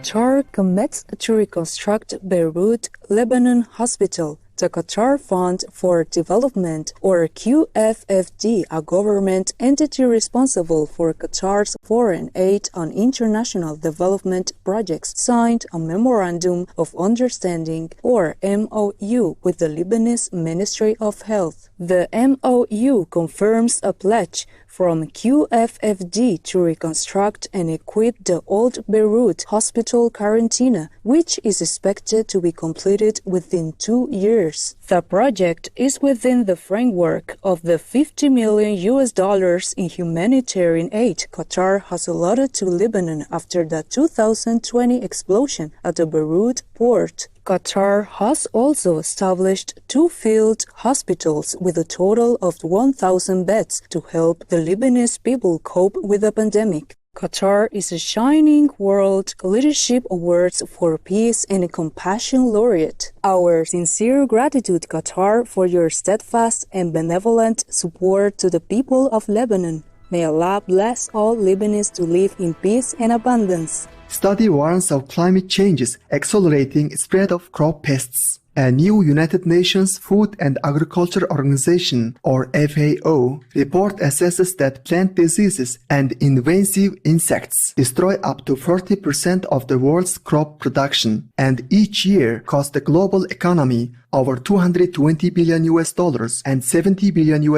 Qatar commits to reconstruct Beirut, Lebanon hospital. The Qatar Fund for Development, or QFFD, a government entity responsible for Qatar's foreign aid on international development projects, signed a Memorandum of Understanding, or MOU, with the Lebanese Ministry of Health. The MOU confirms a pledge from QFFD to reconstruct and equip the old Beirut hospital quarantine, which is expected to be completed within 2 years. The project is within the framework of the $50 million in humanitarian aid Qatar has allotted to Lebanon after the 2020 explosion at the Beirut port. Qatar has also established 2 field hospitals with a total of 1,000 beds to help the Lebanese people cope with the pandemic. Qatar is a Shining World Leadership Awards for Peace and Compassion laureate. Our sincere gratitude, Qatar, for your steadfast and benevolent support to the people of Lebanon. May Allah bless all Lebanese to live in peace and abundance. Study warns of climate changes accelerating spread of crop pests. A new United Nations Food and Agriculture Organization, or FAO, report assesses that plant diseases and invasive insects destroy up to 40% of the world's crop production, and each year cost the global economy over $220 billion and $70 billion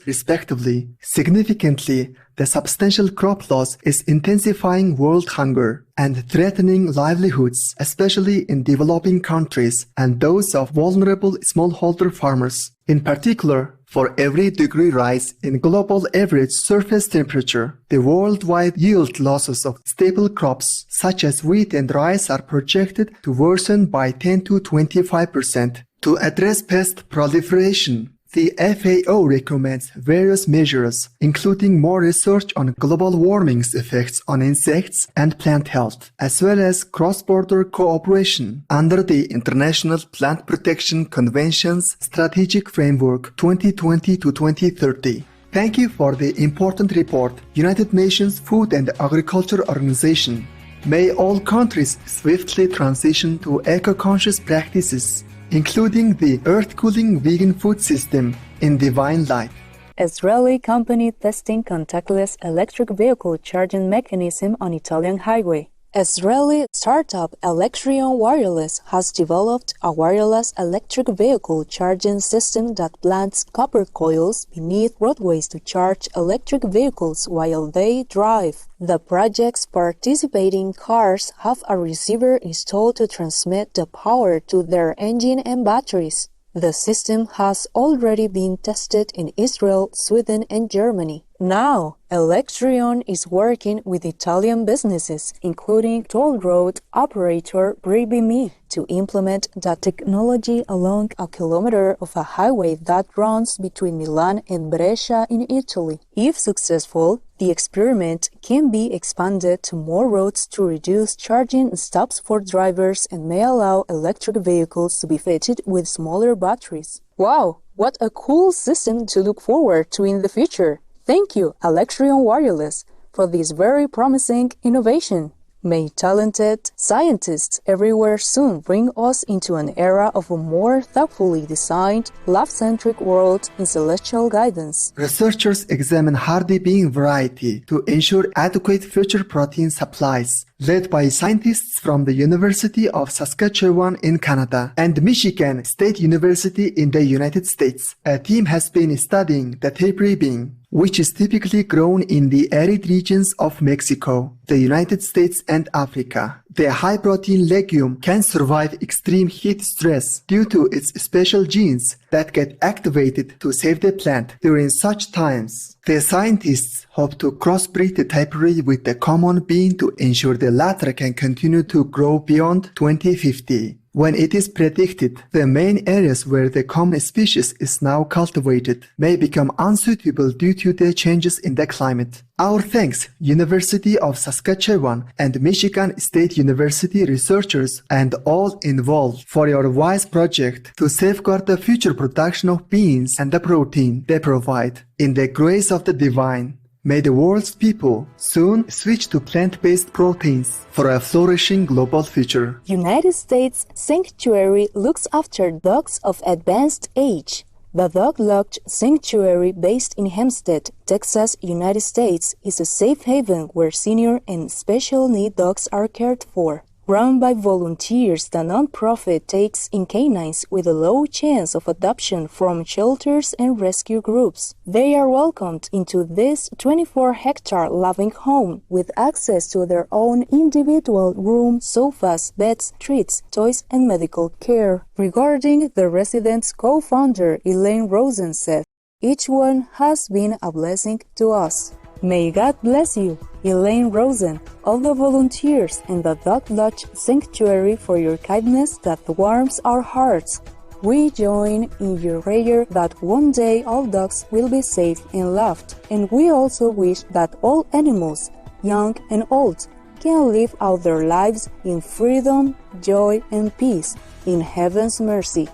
respectively. Significantly, the substantial crop loss is intensifying world hunger and threatening livelihoods, especially in developing countries and those of vulnerable smallholder farmers. In particular, for every degree rise in global average surface temperature, the worldwide yield losses of staple crops such as wheat and rice are projected to worsen by 10 to 25%. To address pest proliferation, the FAO recommends various measures, including more research on global warming's effects on insects and plant health, as well as cross-border cooperation under the International Plant Protection Convention's Strategic Framework 2020 to 2030. Thank you for the important report, United Nations Food and Agriculture Organization. May all countries swiftly transition to eco-conscious practices, including the earth-cooling vegan food system in Divine Life. Israeli company testing contactless electric vehicle charging mechanism on Italian highway. Israeli startup Electrion Wireless has developed a wireless electric vehicle charging system that plants copper coils beneath roadways to charge electric vehicles while they drive. The project's participating cars have a receiver installed to transmit the power to their engine and batteries. The system has already been tested in Israel, Sweden, and Germany. Now, Electrion is working with Italian businesses, including toll road operator Bribimi, to implement the technology along a kilometer of a highway that runs between Milan and Brescia in Italy. If successful, the experiment can be expanded to more roads to reduce charging stops for drivers and may allow electric vehicles to be fitted with smaller batteries. Wow, what a cool system to look forward to in the future! Thank you, Electrion Wireless, for this very promising innovation. May talented scientists everywhere soon bring us into an era of a more thoughtfully designed, love-centric world in celestial guidance. Researchers examine hardy bean variety to ensure adequate future protein supplies, led by scientists from the University of Saskatchewan in Canada and Michigan State University in the United States. A team has been studying the tapir bean, which is typically grown in the arid regions of Mexico, the United States, and Africa. The high-protein legume can survive extreme heat stress due to its special genes that get activated to save the plant during such times. The scientists hope to crossbreed the tapir with the common bean to ensure the latter can continue to grow beyond 2050. When it is predicted the main areas where the common species is now cultivated may become unsuitable due to the changes in the climate. Our thanks, University of Saskatchewan and Michigan State University researchers and all involved for your wise project to safeguard the future production of beans and the protein they provide. In the grace of the divine, may the world's people soon switch to plant-based proteins for a flourishing global future. United States Sanctuary looks after dogs of advanced age. The Dog Lodge Sanctuary, based in Hempstead, Texas, United States, is a safe haven where senior and special need dogs are cared for. Run by volunteers, the nonprofit takes in canines with a low chance of adoption from shelters and rescue groups. They are welcomed into this 24-hectare loving home with access to their own individual room, sofas, beds, treats, toys, and medical care. Regarding the residents, co-founder Elaine Rosen said, "Each one has been a blessing to us." May God bless you, Elaine Rosen, all the volunteers and the Dog Lodge Sanctuary for your kindness that warms our hearts. We join in your prayer that one day all dogs will be safe and loved, and we also wish that all animals, young and old, can live out their lives in freedom, joy, and peace in heaven's mercy.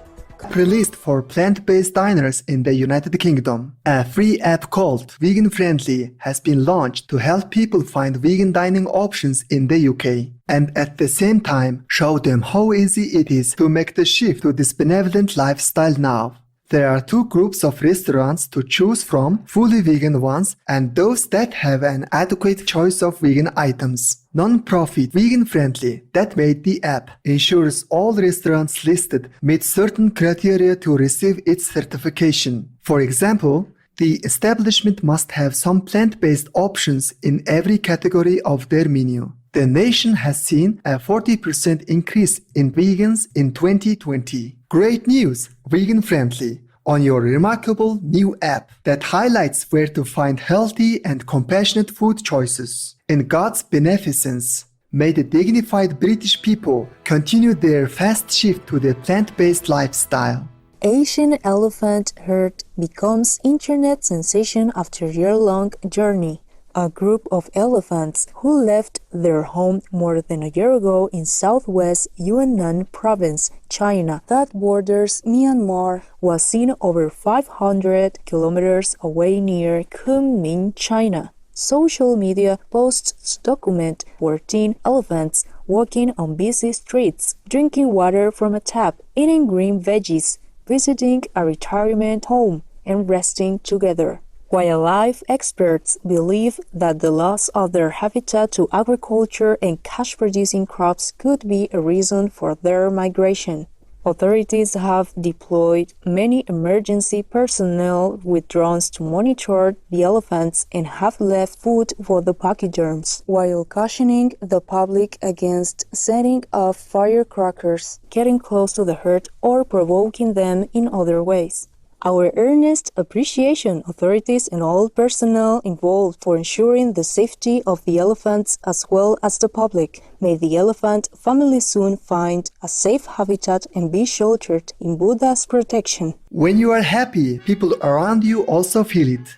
Released for plant-based diners in the United Kingdom, a free app called Vegan Friendly has been launched to help people find vegan dining options in the UK, and at the same time show them how easy it is to make the shift to this benevolent lifestyle now. There are two groups of restaurants to choose from, fully vegan ones and those that have an adequate choice of vegan items. Non-profit Vegan Friendly, that made the app, ensures all restaurants listed meet certain criteria to receive its certification. For example, the establishment must have some plant-based options in every category of their menu. The nation has seen a 40% increase in vegans in 2020. Great news, Vegan Friendly, on your remarkable new app that highlights where to find healthy and compassionate food choices. In God's beneficence, may the dignified British people continue their fast shift to the plant-based lifestyle. Asian elephant herd becomes internet sensation after year-long journey. A group of elephants who left their home more than a year ago in southwest Yunnan province, China, that borders Myanmar, was seen over 500 kilometers away near Kunming, China. Social media posts document 14 elephants walking on busy streets, drinking water from a tap, eating green veggies, visiting a retirement home, and resting together. Wildlife experts believe that the loss of their habitat to agriculture and cash-producing crops could be a reason for their migration. Authorities have deployed many emergency personnel with drones to monitor the elephants and have left food for the pachyderms, while cautioning the public against setting off firecrackers, getting close to the herd, or provoking them in other ways. Our earnest appreciation authorities and all personnel involved for ensuring the safety of the elephants as well as the public. May the elephant family soon find a safe habitat and be sheltered in Buddha's protection. When you are happy, people around you also feel it.